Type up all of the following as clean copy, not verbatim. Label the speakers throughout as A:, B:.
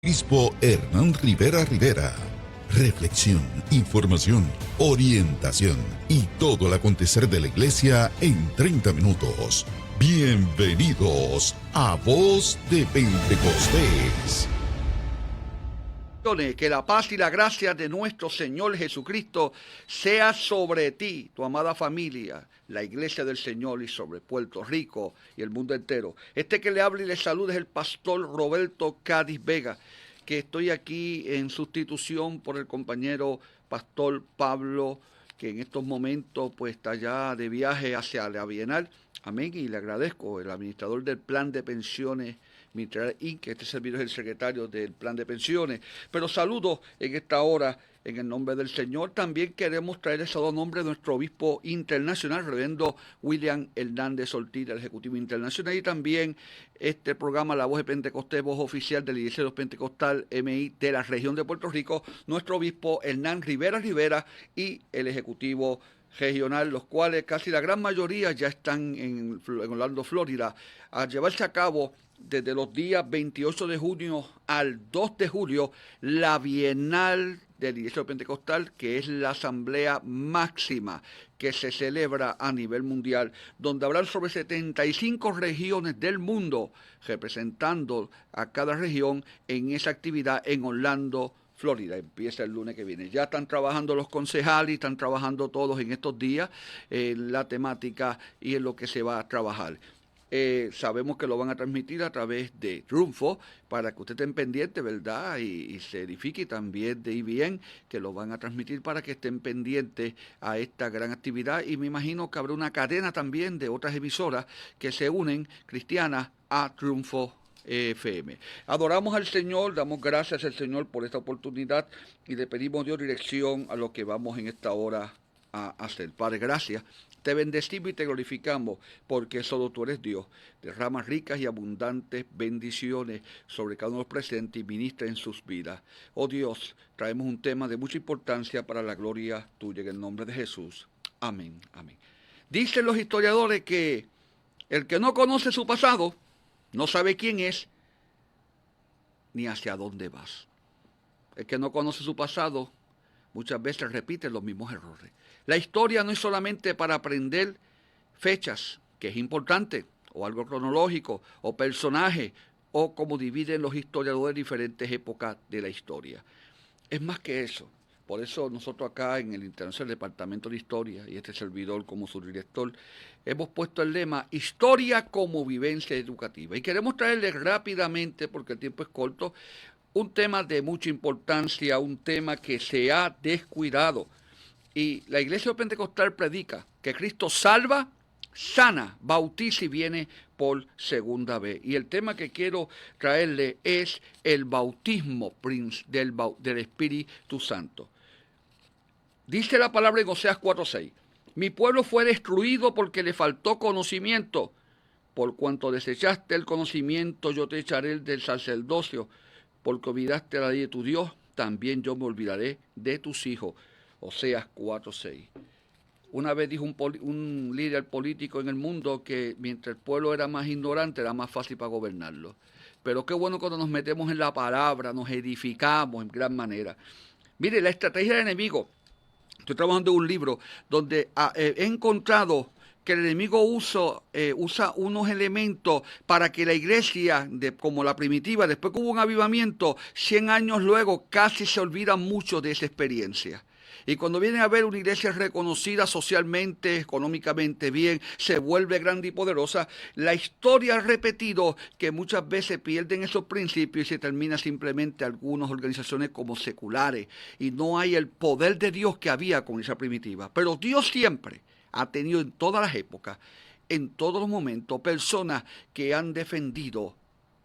A: Obispo Hernán Rivera Rivera. Reflexión, información, orientación y todo el acontecer de la iglesia en 30 minutos. Bienvenidos a Voz de Pentecostés.
B: Que la paz y la gracia de nuestro Señor Jesucristo sea sobre ti, tu amada familia, la iglesia del Señor y sobre Puerto Rico y el mundo entero. Este que le habla y le saluda es el pastor Roberto Cádiz Vega, que estoy aquí en sustitución por el compañero pastor Pablo, que en estos momentos pues está ya de viaje hacia la Bienal. Amén, y le agradezco, el administrador del plan de pensiones Mitral Inc., este servidor es el secretario del plan de pensiones. Pero saludo en esta hora en el nombre del Señor. También queremos traer ese nombre de nuestro obispo internacional, reverendo William Hernández Ortiz, el ejecutivo internacional, y también este programa La Voz de Pentecostés, voz oficial de la Iglesia de los Pentecostal MI de la región de Puerto Rico, nuestro obispo Hernán Rivera Rivera y el ejecutivo regional, los cuales casi la gran mayoría ya están en Orlando, Florida, a llevarse a cabo desde los días 28 de junio al 2 de julio la Bienal de la Iglesia Pentecostal, que es la asamblea máxima que se celebra a nivel mundial, donde habrán sobre 75 regiones del mundo representando a cada región en esa actividad en Orlando, Florida. Empieza el lunes que viene. Ya están trabajando los concejales, están trabajando todos en estos días en la temática y en lo que se va a trabajar. Sabemos que lo van a transmitir a través de Triunfo para que usted estén pendientes, ¿verdad? Y se edifique, y también de IBM, que lo van a transmitir para que estén pendientes a esta gran actividad. Y me imagino que habrá una cadena también de otras emisoras que se unen cristianas a Triunfo FM. Adoramos al Señor, damos gracias al Señor por esta oportunidad y le pedimos Dios dirección a lo que vamos en esta hora a hacer. Padre, gracias. Te bendecimos y te glorificamos porque solo tú eres Dios. Derrama ricas y abundantes bendiciones sobre cada uno de los presentes y ministra en sus vidas. Oh Dios, traemos un tema de mucha importancia para la gloria tuya en el nombre de Jesús. Amén, amén. Dicen los historiadores que el que no conoce su pasado no sabe quién es ni hacia dónde vas. El que no conoce su pasado muchas veces repite los mismos errores. La historia no es solamente para aprender fechas, que es importante, o algo cronológico, o personajes, o como dividen los historiadores diferentes épocas de la historia. Es más que eso. Por eso nosotros acá en el Internacional Departamento de Historia, y este servidor como su director, hemos puesto el lema Historia como vivencia educativa. Y queremos traerle rápidamente, porque el tiempo es corto, un tema de mucha importancia, un tema que se ha descuidado. Y la Iglesia Pentecostal predica que Cristo salva, sana, bautiza y viene por segunda vez. Y el tema que quiero traerle es el bautismo del Espíritu Santo. Dice la palabra en Oseas 4:6, mi pueblo fue destruido porque le faltó conocimiento. Por cuanto desechaste el conocimiento, yo te echaré del sacerdocio. Porque olvidaste la ley de tu Dios, también yo me olvidaré de tus hijos. Oseas 4:6. Una vez dijo un líder político en el mundo que mientras el pueblo era más ignorante, era más fácil para gobernarlo. Pero qué bueno cuando nos metemos en la palabra, nos edificamos en gran manera. Mire, la estrategia del enemigo. Estoy trabajando en un libro donde he encontrado que el enemigo usa unos elementos para que la iglesia, como la primitiva, después que hubo un avivamiento, 100 años luego casi se olvida mucho de esa experiencia. Y cuando viene a ver una iglesia reconocida socialmente, económicamente bien, se vuelve grande y poderosa, la historia ha repetido que muchas veces pierden esos principios y se termina simplemente algunas organizaciones como seculares. Y no hay el poder de Dios que había con esa primitiva. Pero Dios siempre ha tenido en todas las épocas, en todos los momentos, personas que han defendido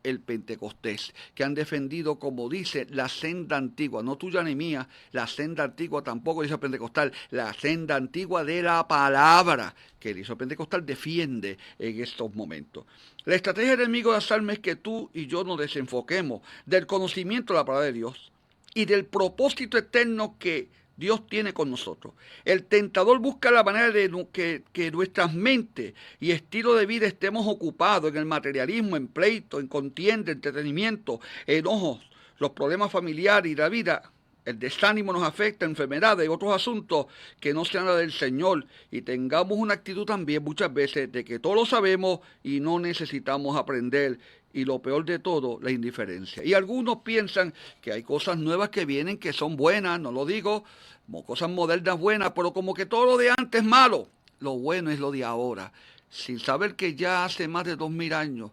B: el Pentecostés, que han defendido, como dice, la senda antigua, no tuya ni mía, la senda antigua tampoco dice el Pentecostal, la senda antigua de la palabra que el Pentecostal defiende en estos momentos. La estrategia del enemigo de las almas es que tú y yo nos desenfoquemos del conocimiento de la palabra de Dios y del propósito eterno que Dios tiene con nosotros. El tentador busca la manera de que nuestras mentes y estilo de vida estemos ocupados en el materialismo, en pleito, en contienda, entretenimiento, enojos, los problemas familiares y la vida, el desánimo nos afecta, enfermedades y otros asuntos que no sean la del Señor, y tengamos una actitud también muchas veces de que todo lo sabemos y no necesitamos aprender, y lo peor de todo, la indiferencia. Y algunos piensan que hay cosas nuevas que vienen que son buenas, no lo digo, como cosas modernas buenas, pero como que todo lo de antes es malo. Lo bueno es lo de ahora, sin saber que ya hace más de 2000 años,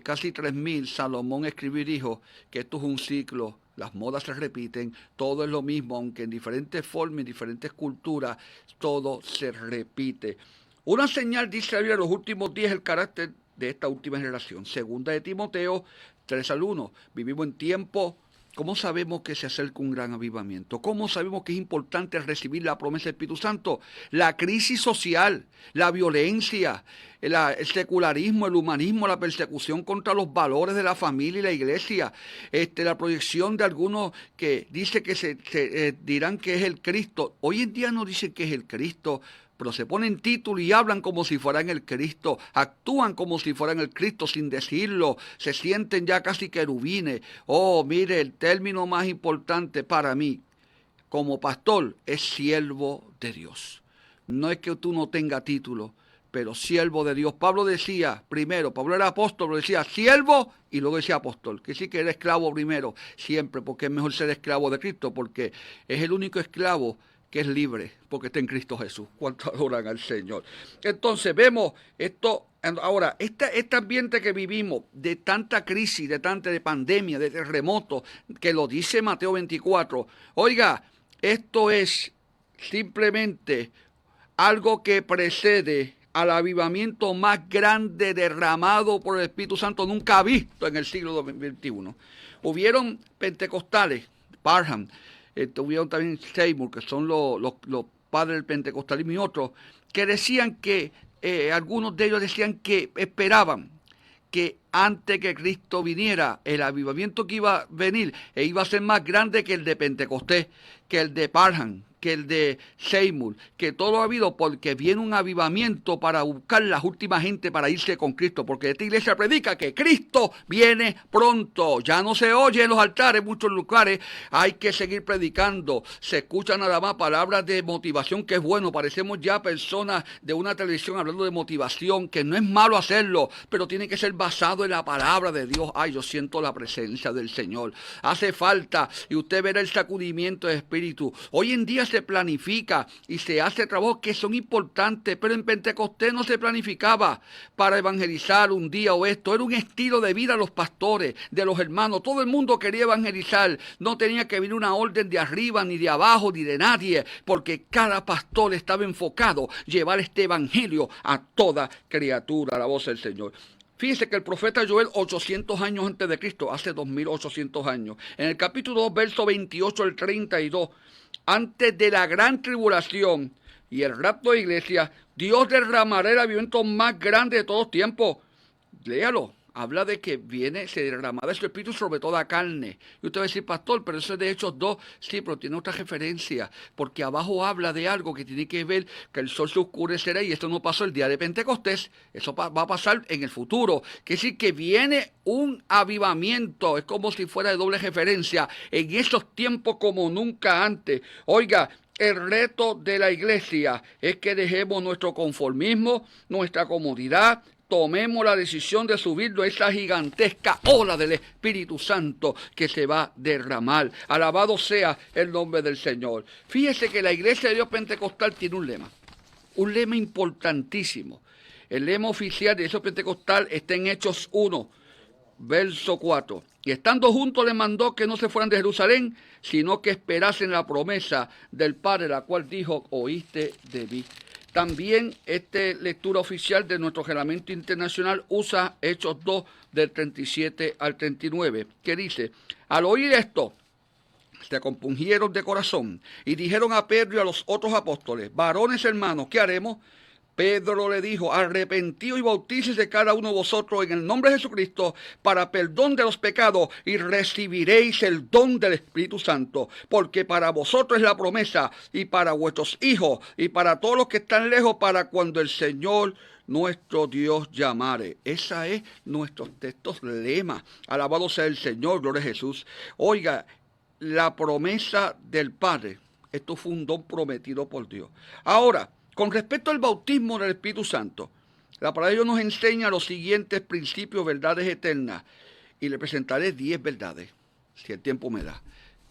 B: casi 3000, Salomón escribió y dijo que esto es un ciclo. Las modas se repiten, todo es lo mismo, aunque en diferentes formas, en diferentes culturas, todo se repite. Una señal, dice la Biblia, en los últimos días, el carácter de esta última generación. Segunda de Timoteo 3:1. Vivimos en tiempos. ¿Cómo sabemos que se acerca un gran avivamiento? ¿Cómo sabemos que es importante recibir la promesa del Espíritu Santo? La crisis social, la violencia, el secularismo, el humanismo, la persecución contra los valores de la familia y la iglesia, la proyección de algunos que dice que se dirán que es el Cristo. Hoy en día no dicen que es el Cristo, pero se ponen título y hablan como si fueran el Cristo, actúan como si fueran el Cristo sin decirlo, se sienten ya casi querubines. Oh, mire, el término más importante para mí como pastor es siervo de Dios. No es que tú no tengas título, pero siervo de Dios. Pablo decía primero, Pablo era apóstol, pero decía siervo y luego decía apóstol, que sí que era esclavo primero, siempre, porque es mejor ser esclavo de Cristo, porque es el único esclavo que es libre, porque está en Cristo Jesús. ¿Cuánto adoran al Señor? Entonces vemos esto. Ahora, este ambiente que vivimos, de tanta crisis, de pandemia, de terremotos, que lo dice Mateo 24, oiga, esto es simplemente algo que precede al avivamiento más grande derramado por el Espíritu Santo nunca visto en el siglo XXI. Hubieron pentecostales, Parham, tuvieron también Seymour, que son los padres del pentecostalismo, y otros, que decían que, algunos de ellos decían que esperaban que antes que Cristo viniera, el avivamiento que iba a venir iba a ser más grande que el de Pentecostés, que el de Parham, que el de Seymour, que todo ha habido porque viene un avivamiento para buscar las últimas gente para irse con Cristo, porque esta iglesia predica que Cristo viene pronto. Ya no se oye en los altares, en muchos lugares, hay que seguir predicando. Se escuchan nada más palabras de motivación, que es bueno, parecemos ya personas de una televisión hablando de motivación, que no es malo hacerlo, pero tiene que ser basado en la palabra de Dios. Ay, yo siento la presencia del Señor. Hace falta, y usted verá el sacudimiento de espíritu. Hoy en día se planifica y se hace trabajos que son importantes, pero en Pentecostés no se planificaba para evangelizar un día o esto. Era un estilo de vida de los pastores, de los hermanos. Todo el mundo quería evangelizar. No tenía que venir una orden de arriba, ni de abajo, ni de nadie, porque cada pastor estaba enfocado a llevar este evangelio a toda criatura, la voz del Señor. Fíjense que el profeta Joel, 800 años antes de Cristo, hace 2800 años, en el capítulo 2, verso 28 al 32, antes de la gran tribulación y el rapto de iglesia, Dios derramará el avivamiento más grande de todos tiempos. Léalo. Habla de que se derramará su espíritu sobre toda carne. Y usted va a decir, pastor, pero eso es de Hechos 2. Sí, pero tiene otra referencia, porque abajo habla de algo que tiene que ver que el sol se oscurecerá, y esto no pasó el día de Pentecostés. Eso va a pasar en el futuro. Que sí que viene un avivamiento. Es como si fuera de doble referencia. En esos tiempos como nunca antes. Oiga, el reto de la iglesia es que dejemos nuestro conformismo, nuestra comodidad, tomemos la decisión de subirlo a esa gigantesca ola del Espíritu Santo que se va a derramar. Alabado sea el nombre del Señor. Fíjese que la Iglesia de Dios Pentecostal tiene un lema importantísimo. El lema oficial de Iglesia Pentecostal está en Hechos 1, verso 4. Y estando juntos les mandó que no se fueran de Jerusalén, sino que esperasen la promesa del Padre, la cual dijo, oíste de mí. También esta lectura oficial de nuestro reglamento internacional usa Hechos 2 del 37 al 39, que dice, al oír esto, se compungieron de corazón y dijeron a Pedro y a los otros apóstoles, varones hermanos, ¿qué haremos? Pedro le dijo, arrepentíos y bautícese cada uno de vosotros en el nombre de Jesucristo para perdón de los pecados y recibiréis el don del Espíritu Santo, porque para vosotros es la promesa y para vuestros hijos y para todos los que están lejos, para cuando el Señor nuestro Dios llamare. Esa es nuestros textos lema. Alabado sea el Señor, gloria a Jesús. Oiga, la promesa del Padre, esto fue un don prometido por Dios. Ahora, con respecto al bautismo del Espíritu Santo, la palabra de Dios nos enseña los siguientes principios, verdades eternas, y le presentaré 10 verdades, si el tiempo me da.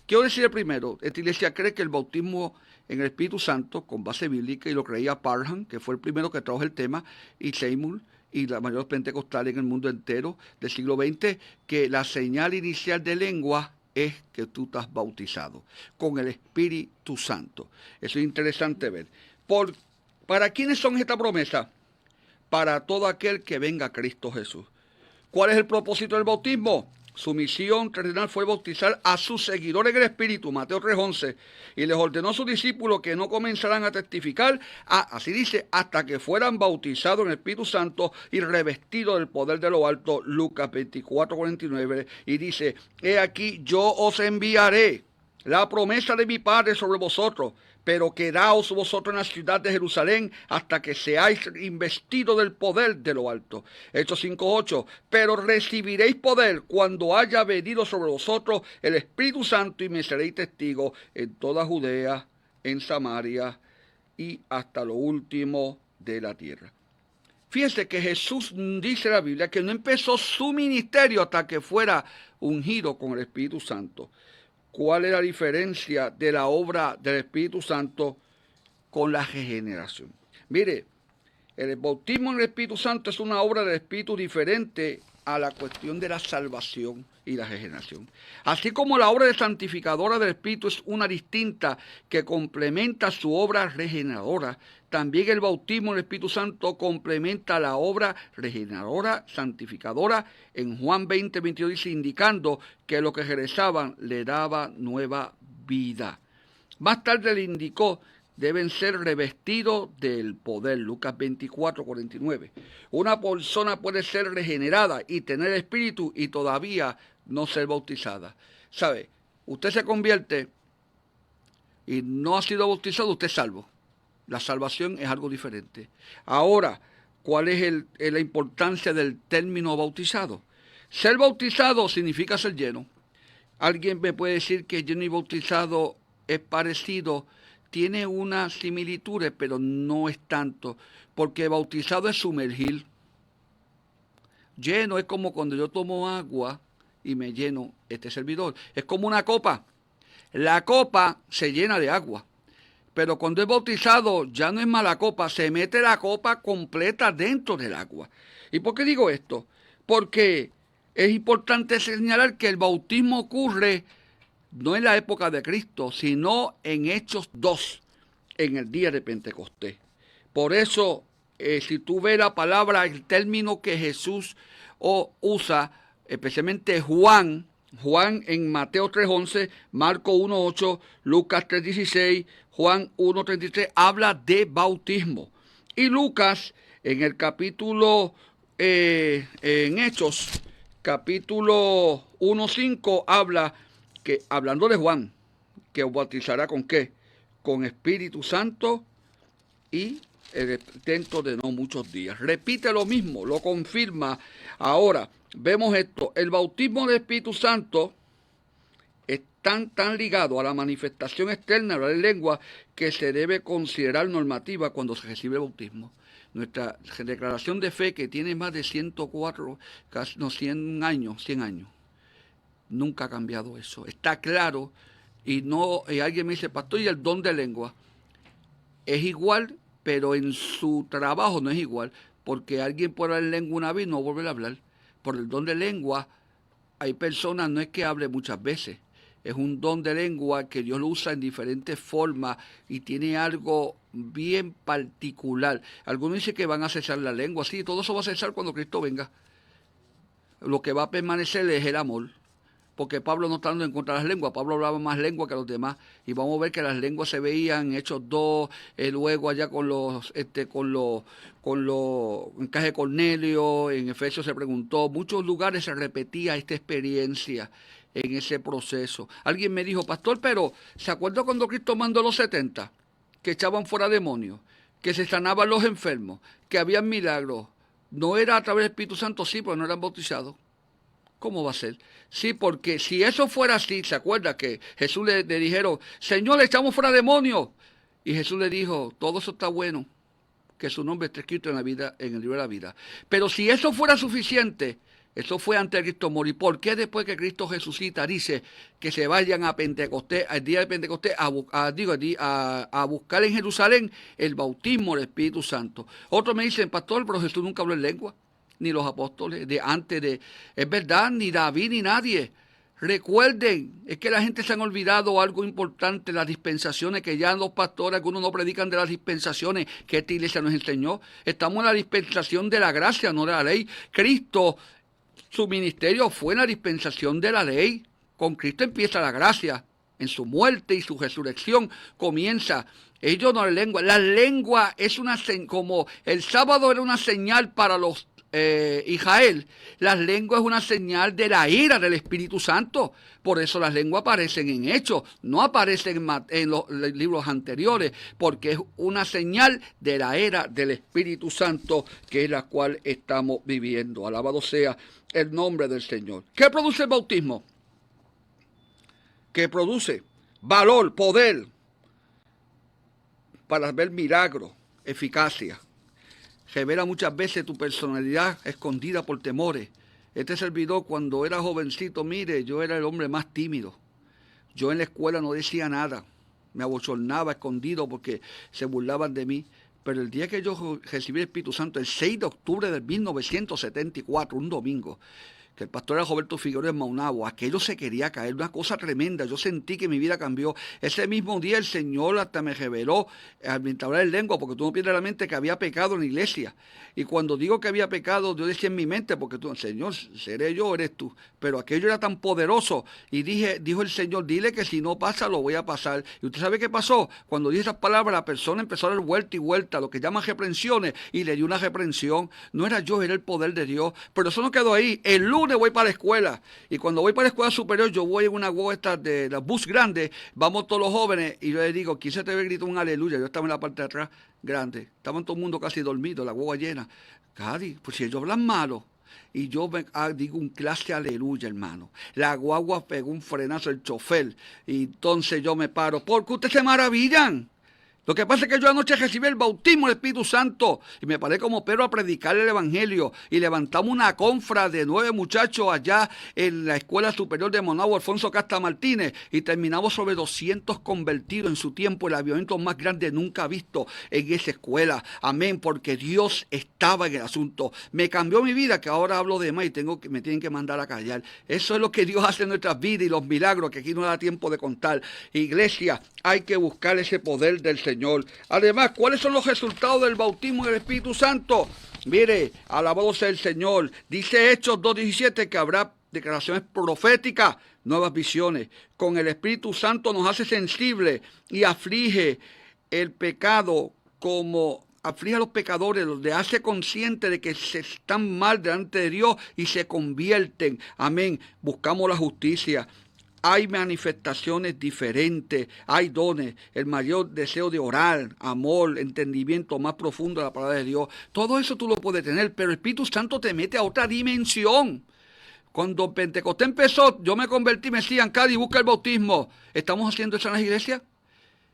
B: Quiero decir el primero, esta iglesia cree que el bautismo en el Espíritu Santo, con base bíblica, y lo creía Parham, que fue el primero que trajo el tema, y Seymour, y la mayor pentecostal en el mundo entero del siglo XX, que la señal inicial de lengua es que tú estás bautizado con el Espíritu Santo. Eso es interesante ver. ¿Para quiénes son esta promesa? Para todo aquel que venga a Cristo Jesús. ¿Cuál es el propósito del bautismo? Su misión terrenal fue bautizar a sus seguidores en el Espíritu, Mateo 3:11, y les ordenó a sus discípulos que no comenzaran a testificar, así dice, hasta que fueran bautizados en el Espíritu Santo y revestidos del poder de lo alto, Lucas 24:49, y dice, he aquí yo os enviaré la promesa de mi Padre sobre vosotros, pero quedaos vosotros en la ciudad de Jerusalén hasta que seáis investidos del poder de lo alto. Hechos 5:8, pero recibiréis poder cuando haya venido sobre vosotros el Espíritu Santo y me seréis testigos en toda Judea, en Samaria y hasta lo último de la tierra. Fíjense que Jesús dice en la Biblia que no empezó su ministerio hasta que fuera ungido con el Espíritu Santo. ¿Cuál es la diferencia de la obra del Espíritu Santo con la regeneración? Mire, el bautismo en el Espíritu Santo es una obra del Espíritu diferente a la cuestión de la salvación y la regeneración. Así como la obra de santificadora del Espíritu es una distinta que complementa su obra regeneradora, también el bautismo en el Espíritu Santo complementa la obra regeneradora, santificadora. En Juan 20:22 dice, indicando que los que regresaban le daba nueva vida. Más tarde le indicó, deben ser revestidos del poder, Lucas 24:49. Una persona puede ser regenerada y tener espíritu y todavía no ser bautizada. ¿Sabe? Usted se convierte y no ha sido bautizado, usted es salvo. La salvación es algo diferente. Ahora, ¿cuál es la importancia del término bautizado? Ser bautizado significa ser lleno. Alguien me puede decir que lleno y bautizado es parecido, tiene unas similitudes, pero no es tanto, porque bautizado es sumergir. Lleno es como cuando yo tomo agua y me lleno este servidor. Es como una copa. La copa se llena de agua, pero cuando es bautizado ya no es más la copa, se mete la copa completa dentro del agua. ¿Y por qué digo esto? Porque es importante señalar que el bautismo ocurre no en la época de Cristo, sino en Hechos 2, en el día de Pentecostés. Por eso, si tú ves la palabra, el término que Jesús usa, especialmente Juan en Mateo 3:11, Marcos 1:8, Lucas 3:16, Juan 1:33, habla de bautismo. Y Lucas, en el capítulo, en Hechos, capítulo 1:5, habla que, hablando de Juan, que os bautizará ¿con qué? Con Espíritu Santo y dentro de no muchos días. Repite lo mismo, lo confirma. Ahora, vemos esto. El bautismo del Espíritu Santo es tan ligado a la manifestación externa de la lengua que se debe considerar normativa cuando se recibe el bautismo. Nuestra declaración de fe, que tiene más de 104, casi no, 100 años, nunca ha cambiado eso. Está claro, y alguien me dice, pastor, ¿y el don de lengua? Es igual, pero en su trabajo no es igual, porque alguien puede hablar lengua una vez y no volver a hablar. Por el don de lengua, hay personas, no es que hable muchas veces, es un don de lengua que Dios lo usa en diferentes formas y tiene algo bien particular. Algunos dicen que van a cesar la lengua, sí, todo eso va a cesar cuando Cristo venga. Lo que va a permanecer es el amor. porque Pablo no está dando en contra de las lenguas, Pablo hablaba más lengua que los demás, y vamos a ver que las lenguas se veían en Hechos 2, luego allá con los en casa de Cornelio, en Efesios se preguntó, muchos lugares se repetía esta experiencia en ese proceso. Alguien me dijo, pastor, pero ¿se acuerda cuando Cristo mandó a los 70? Que echaban fuera demonios, que se sanaban los enfermos, que habían milagros. ¿No era a través del Espíritu Santo? Sí, pero no eran bautizados. ¿Cómo va a ser? Sí, porque si eso fuera así, ¿se acuerda que Jesús le dijeron, Señor, le echamos fuera demonios? Y Jesús le dijo, todo eso está bueno, que su nombre esté escrito en la vida, en el libro de la vida. Pero si eso fuera suficiente, eso fue antes de Cristo morir. ¿Por qué después que Cristo resucita dice que se vayan a Pentecostés, al día de Pentecostés, a buscar en Jerusalén el bautismo del Espíritu Santo? Otros me dicen, pastor, pero Jesús nunca habló en lengua, ni los apóstoles, de antes de... Es verdad, ni David ni nadie. Recuerden, es que la gente se han olvidado algo importante, las dispensaciones, que ya los pastores, algunos no predican de las dispensaciones que esta iglesia nos enseñó. Estamos en la dispensación de la gracia, no de la ley. Cristo, su ministerio fue en la dispensación de la ley. Con Cristo empieza la gracia. En su muerte y su resurrección comienza. Ellos no la lengua. La lengua es una como el sábado era una señal para los Israel. Las lenguas es una señal de la ira del Espíritu Santo. Por eso las lenguas aparecen en Hechos, no aparecen en los libros anteriores, porque es una señal de la era del Espíritu Santo, que es la cual estamos viviendo. Alabado sea el nombre del Señor. ¿Qué produce el bautismo? ¿Qué produce? Valor, poder, para ver milagros, eficacia. Revela muchas veces tu personalidad escondida por temores. Este servidor, cuando era jovencito, mire, yo era el hombre más tímido. Yo en la escuela no decía nada. Me abochornaba escondido porque se burlaban de mí. Pero el día que yo recibí el Espíritu Santo, el 6 de octubre de 1974, un domingo, que el pastor era Roberto Figueroa en Maunabo, aquello se quería caer, una cosa tremenda. Yo sentí que mi vida cambió. Ese mismo día el Señor hasta me reveló al hablar en lengua, porque tú no pierdes la mente que había pecado en la iglesia. Y cuando digo que había pecado, yo decía en mi mente, porque tú, Señor, seré yo o eres tú. Pero aquello era tan poderoso. Y dijo el Señor, dile que si no pasa, lo voy a pasar. Y usted sabe qué pasó. Cuando dije esas palabras, la persona empezó a dar vuelta y vuelta, lo que llaman reprensiones, y le dio una reprensión. No era yo, era el poder de Dios. Pero eso no quedó ahí. El lunes voy para la escuela. Y cuando voy para la escuela superior, yo voy en una guagua de la bus grande, vamos todos los jóvenes, y yo le digo, ¿quién se te ve gritar un aleluya? Yo estaba en la parte de atrás, grande. Estaban todo el mundo casi dormido, la guagua llena. Cari, pues si ellos hablan malo. Y yo digo un clase aleluya, hermano. La guagua pegó un frenazo el chofer. Y entonces yo me paro. Porque ustedes se maravillan. Lo que pasa es que yo anoche recibí el bautismo del Espíritu Santo y me paré como Pedro a predicar el Evangelio y levantamos una confra de 9 muchachos allá en la Escuela Superior de Maunabo, Alfonso Casta Martínez, y terminamos sobre 200 convertidos en su tiempo, el avivamiento más grande nunca visto en esa escuela. Amén, porque Dios estaba en el asunto. Me cambió mi vida, que ahora hablo de más y me tienen que mandar a callar. Eso es lo que Dios hace en nuestras vidas y los milagros que aquí no da tiempo de contar. Iglesia, hay que buscar ese poder del Señor. Además, ¿cuáles son los resultados del bautismo del Espíritu Santo? Mire, alabado sea el Señor. Dice Hechos 2:17 que habrá declaraciones proféticas, nuevas visiones. Con el Espíritu Santo nos hace sensibles y aflige el pecado como aflige a los pecadores, los hace conscientes de que se están mal delante de Dios y se convierten. Amén. Buscamos la justicia. Hay manifestaciones diferentes, hay dones, el mayor deseo de orar, amor, entendimiento más profundo de la palabra de Dios. Todo eso tú lo puedes tener, pero el Espíritu Santo te mete a otra dimensión. Cuando Pentecostés empezó, yo me convertí, me decían, Cady, busca el bautismo. ¿Estamos haciendo eso en las iglesias?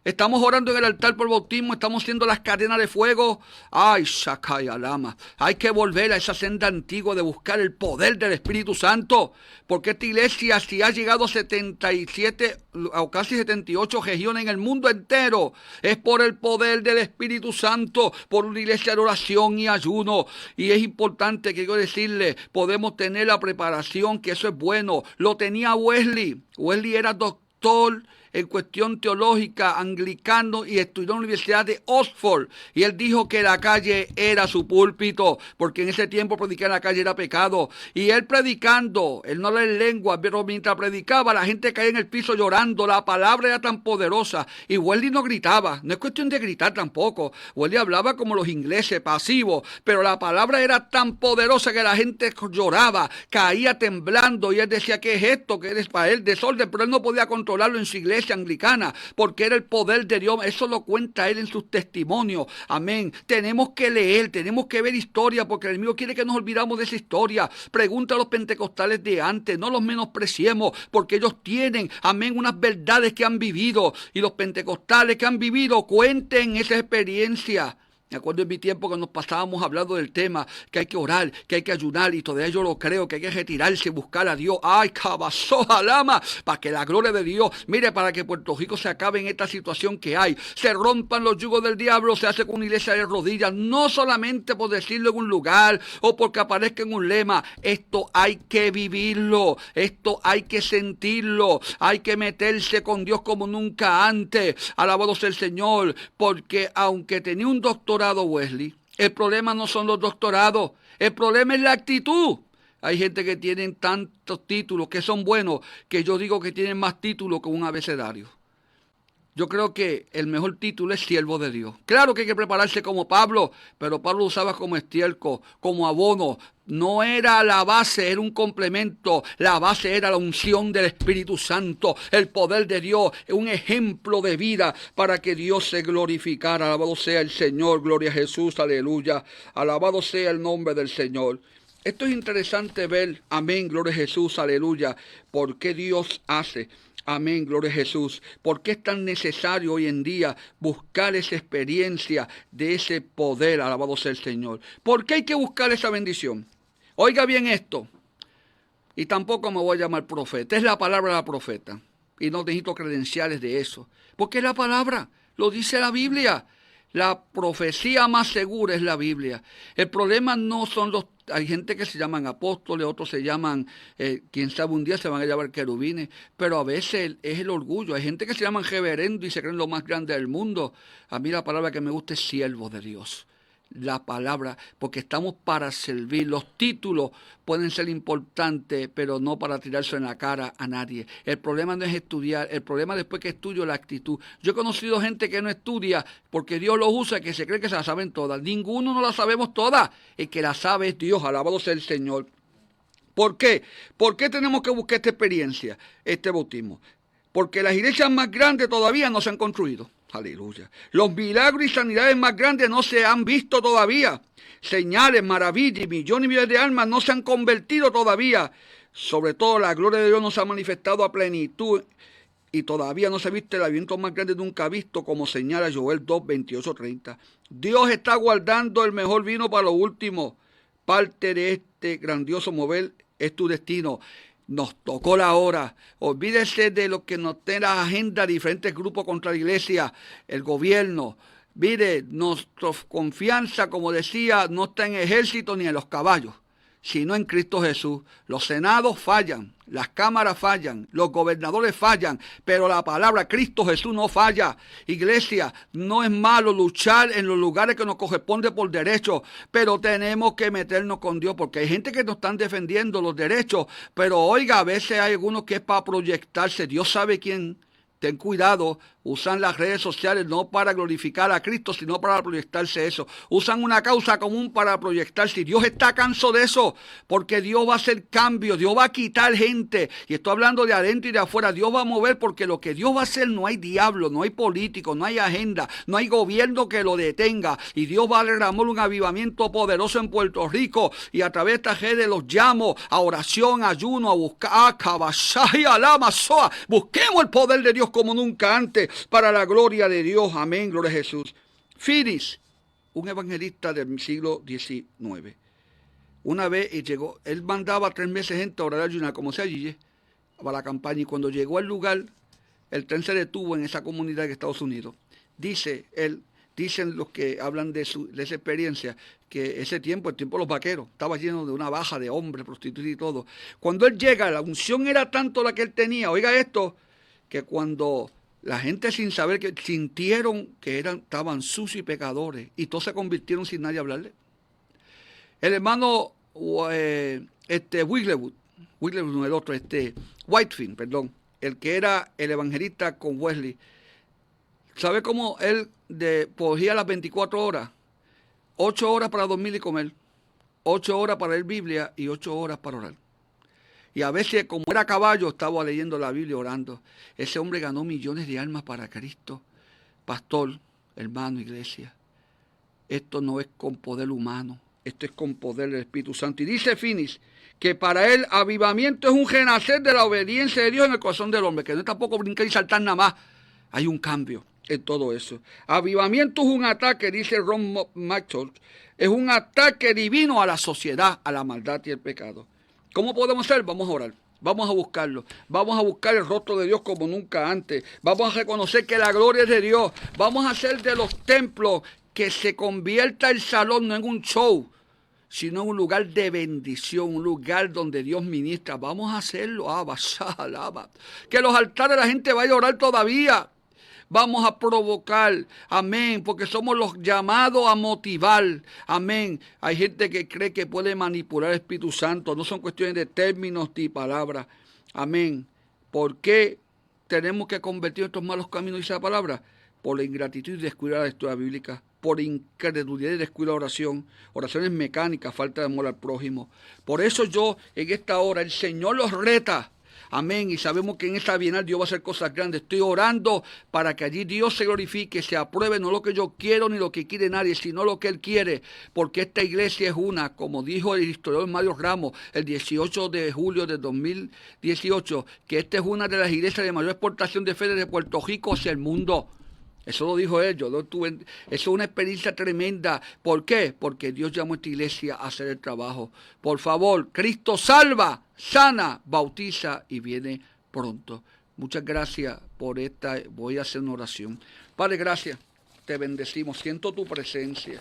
B: Estamos orando en el altar por bautismo, estamos haciendo las cadenas de fuego. Ay, Shakai Alama. Hay que volver a esa senda antigua de buscar el poder del Espíritu Santo. Porque esta iglesia, si ha llegado a 77 o casi 78 regiones en el mundo entero, es por el poder del Espíritu Santo, por una iglesia de oración y ayuno. Y es importante que yo decirle, podemos tener la preparación, que eso es bueno. Lo tenía Wesley. Wesley era doctor en cuestión teológica, anglicano, y estudió en la Universidad de Oxford. Y él dijo que la calle era su púlpito, porque en ese tiempo predicar en la calle era pecado. Y él predicando, él no lee lengua, pero mientras predicaba la gente caía en el piso llorando. La palabra era tan poderosa. Y Wesley no gritaba, no es cuestión de gritar tampoco. Wesley hablaba como los ingleses, pasivos, pero la palabra era tan poderosa que la gente lloraba, caía temblando, y él decía, ¿qué es esto? Que eres para él desorden, pero él no podía controlarlo en su iglesia anglicana, porque era el poder de Dios. Eso lo cuenta él en sus testimonios. Amén. Tenemos que leer, tenemos que ver historia, porque el enemigo quiere que nos olvidamos de esa historia. Pregunta a los pentecostales de antes, no los menospreciemos, porque ellos tienen, amén, unas verdades que han vivido, y los pentecostales que han vivido, cuenten esa experiencia. Me acuerdo en mi tiempo que nos pasábamos hablando del tema, que hay que orar, que hay que ayunar, y todavía yo lo creo, que hay que retirarse, buscar a Dios. ¡Ay, cabazoja lama! Para que la gloria de Dios, mire, para que Puerto Rico se acabe en esta situación que hay, se rompan los yugos del diablo, se hace con una iglesia de rodillas, no solamente por decirlo en un lugar o porque aparezca en un lema. Esto hay que vivirlo, esto hay que sentirlo, hay que meterse con Dios como nunca antes. Alabado sea el Señor, porque aunque tenía un doctorado Wesley, el problema no son los doctorados, el problema es la actitud. Hay gente que tienen tantos títulos que son buenos, que yo digo que tienen más títulos que un abecedario. Yo creo que el mejor título es siervo de Dios. Claro que hay que prepararse como Pablo, pero Pablo usaba como estiércol, como abono. No era la base, era un complemento. La base era la unción del Espíritu Santo, el poder de Dios, un ejemplo de vida para que Dios se glorificara. Alabado sea el Señor, gloria a Jesús, aleluya. Alabado sea el nombre del Señor. Esto es interesante ver, amén, gloria a Jesús, aleluya, por qué Dios hace. Amén, gloria a Jesús. ¿Por qué es tan necesario hoy en día buscar esa experiencia de ese poder? Alabado sea el Señor. ¿Por qué hay que buscar esa bendición? Oiga bien esto. Y tampoco me voy a llamar profeta. Es la palabra de la profeta. Y no necesito credenciales de eso. Porque es la palabra. Lo dice la Biblia. La profecía más segura es la Biblia. El problema no son los... Hay gente que se llaman apóstoles, otros se llaman, quién sabe, un día se van a llamar querubines, pero a veces es el orgullo. Hay gente que se llaman reverendo y se creen lo más grande del mundo. A mí la palabra que me gusta es siervo de Dios. La palabra, porque estamos para servir. Los títulos pueden ser importantes, pero no para tirarse en la cara a nadie. El problema no es estudiar, el problema después que estudio la actitud. Yo he conocido gente que no estudia porque Dios los usa, que se cree que se la saben todas. Ninguno no la sabemos todas. El que la sabe es Dios, alabado sea el Señor. ¿Por qué? ¿Por qué tenemos que buscar esta experiencia, este bautismo? Porque las iglesias más grandes todavía no se han construido. Aleluya. Los milagros y sanidades más grandes no se han visto todavía. Señales, maravillas y millones de almas no se han convertido todavía. Sobre todo la gloria de Dios no se ha manifestado a plenitud. Y todavía no se ha visto el avivamiento más grande nunca visto, como señala Joel 2, 28, 30. Dios está guardando el mejor vino para lo último. Parte de este grandioso mover es tu destino. Nos tocó la hora. Olvídese de lo que nos tiene la agenda de diferentes grupos contra la iglesia, el gobierno. Mire, nuestra confianza, como decía, no está en ejército ni en los caballos, sino en Cristo Jesús. Los senados fallan, las cámaras fallan, los gobernadores fallan, pero la palabra Cristo Jesús no falla. Iglesia, no es malo luchar en los lugares que nos corresponde por derecho, pero tenemos que meternos con Dios, porque hay gente que nos están defendiendo los derechos, pero oiga, a veces hay algunos que es para proyectarse. Dios sabe quién. Ten cuidado, usan las redes sociales no para glorificar a Cristo, sino para proyectarse eso. Usan una causa común para proyectarse. Y Dios está cansado de eso, porque Dios va a hacer cambios, Dios va a quitar gente. Y estoy hablando de adentro y de afuera. Dios va a mover, porque lo que Dios va a hacer no hay diablo, no hay político, no hay agenda, no hay gobierno que lo detenga. Y Dios va a derramar un avivamiento poderoso en Puerto Rico. Y a través de esta gente los llamo a oración, ayuno, a buscar, busquemos el poder de Dios como nunca antes, para la gloria de Dios. Amén, gloria a Jesús. Finis, un evangelista del siglo XIX. Una vez llegó, él mandaba 3 meses gente a orar, ayunar, como sea allí, para la campaña, y cuando llegó al lugar, el tren se detuvo en esa comunidad de Estados Unidos. Dice él, dicen los que hablan de esa experiencia, que ese tiempo, el tiempo de los vaqueros, estaba lleno de una baja de hombres, prostitutas y todo. Cuando él llega, la unción era tanto la que él tenía, oiga esto, que cuando La gente sin saber que sintieron que estaban sucios y pecadores y todos se convirtieron sin nadie hablarle. El hermano Whitefield, perdón, el que era el evangelista con Wesley, ¿sabe cómo él cogía las 24 horas? 8 horas para dormir y comer, 8 horas para leer Biblia y 8 horas para orar. Y a veces, como era caballo, estaba leyendo la Biblia y orando. Ese hombre ganó millones de almas para Cristo. Pastor, hermano, iglesia, esto no es con poder humano, esto es con poder del Espíritu Santo. Y dice Finis que para él avivamiento es un renacer de la obediencia de Dios en el corazón del hombre, que no es tampoco brincar y saltar nada más. Hay un cambio en todo eso. Avivamiento es un ataque, dice Ron Maxwell, es un ataque divino a la sociedad, a la maldad y el pecado. ¿Cómo podemos hacer? Vamos a orar, vamos a buscarlo, vamos a buscar el rostro de Dios como nunca antes, vamos a reconocer que la gloria es de Dios, vamos a hacer de los templos que se convierta el salón no en un show, sino en un lugar de bendición, un lugar donde Dios ministra. Vamos a hacerlo, que los altares la gente vaya a orar todavía. Vamos a provocar, amén, porque somos los llamados a motivar, amén. Hay gente que cree que puede manipular el Espíritu Santo, no son cuestiones de términos ni palabras, amén. ¿Por qué tenemos que convertir estos malos caminos, dice la palabra? Por la ingratitud y descuidar la lectura bíblica, por incredulidad y descuido la oración, oraciones mecánicas, falta de amor al prójimo. Por eso yo, en esta hora, el Señor los reta. Amén, y sabemos que en esta bienal Dios va a hacer cosas grandes. Estoy orando para que allí Dios se glorifique, se apruebe no lo que yo quiero ni lo que quiere nadie, sino lo que Él quiere, porque esta iglesia es una, como dijo el historiador Mario Ramos el 18 de julio de 2018, que esta es una de las iglesias de mayor exportación de fe desde Puerto Rico hacia el mundo. Eso lo dijo él, yo lo tuve. Eso es una experiencia tremenda. ¿Por qué? Porque Dios llamó a esta iglesia a hacer el trabajo. Por favor, Cristo salva, sana, bautiza y viene pronto. Muchas gracias por esta. Voy a hacer una oración. Padre, gracias. Te bendecimos. Siento tu presencia.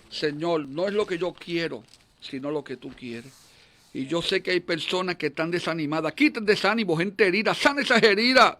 B: Señor, no es lo que yo quiero, sino lo que tú quieres. Y yo sé que hay personas que están desanimadas. Quita el desánimo, gente herida. Sana esas heridas.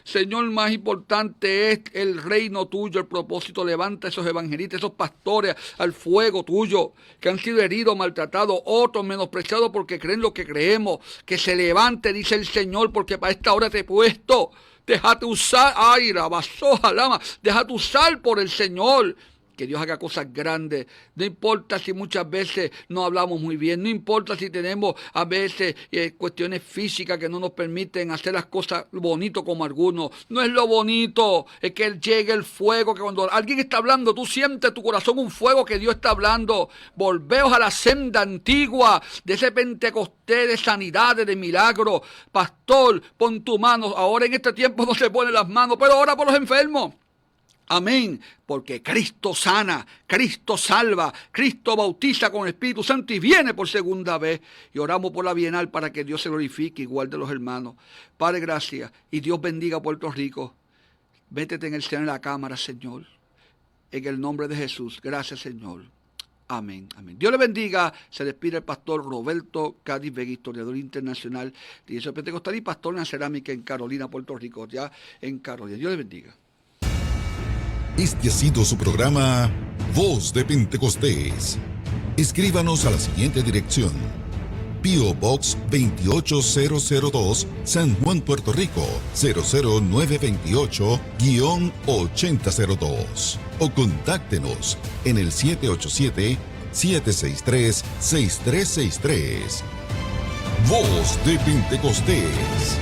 B: Señor, más importante es el reino tuyo, el propósito. Levanta a esos evangelistas, esos pastores al fuego tuyo, que han sido heridos, maltratados, otros menospreciados porque creen lo que creemos. Que se levante, dice el Señor, porque para esta hora te he puesto. Déjate usar, ay, la basoja, lama, déjate usar por el Señor. Que Dios haga cosas grandes. No importa si muchas veces no hablamos muy bien. No importa si tenemos a veces cuestiones físicas que no nos permiten hacer las cosas bonito como algunos. No es lo bonito. Es que llegue el fuego. Que cuando alguien está hablando, tú sientes en tu corazón un fuego que Dios está hablando. Volveos a la senda antigua de ese Pentecostés de sanidades, de milagros. Pastor, pon tu mano. Ahora en este tiempo no se ponen las manos, pero ora por los enfermos. Amén, porque Cristo sana, Cristo salva, Cristo bautiza con el Espíritu Santo y viene por segunda vez. Y oramos por la bienal para que Dios se glorifique igual de los hermanos. Padre, gracias. Y Dios bendiga a Puerto Rico. Métete en el seno de la cámara, Señor. En el nombre de Jesús. Gracias, Señor. Amén, amén. Dios le bendiga. Se despide el pastor Roberto Cádiz Vega, historiador internacional de Iglesia Pentecostal y pastor en la cerámica en Carolina, Puerto Rico, ya en Carolina. Dios le bendiga.
A: Este ha sido su programa Voz de Pentecostés. Escríbanos a la siguiente dirección: P.O. Box 28002, San Juan, Puerto Rico 00928-8002. O contáctenos en el 787-763-6363. Voz de Pentecostés.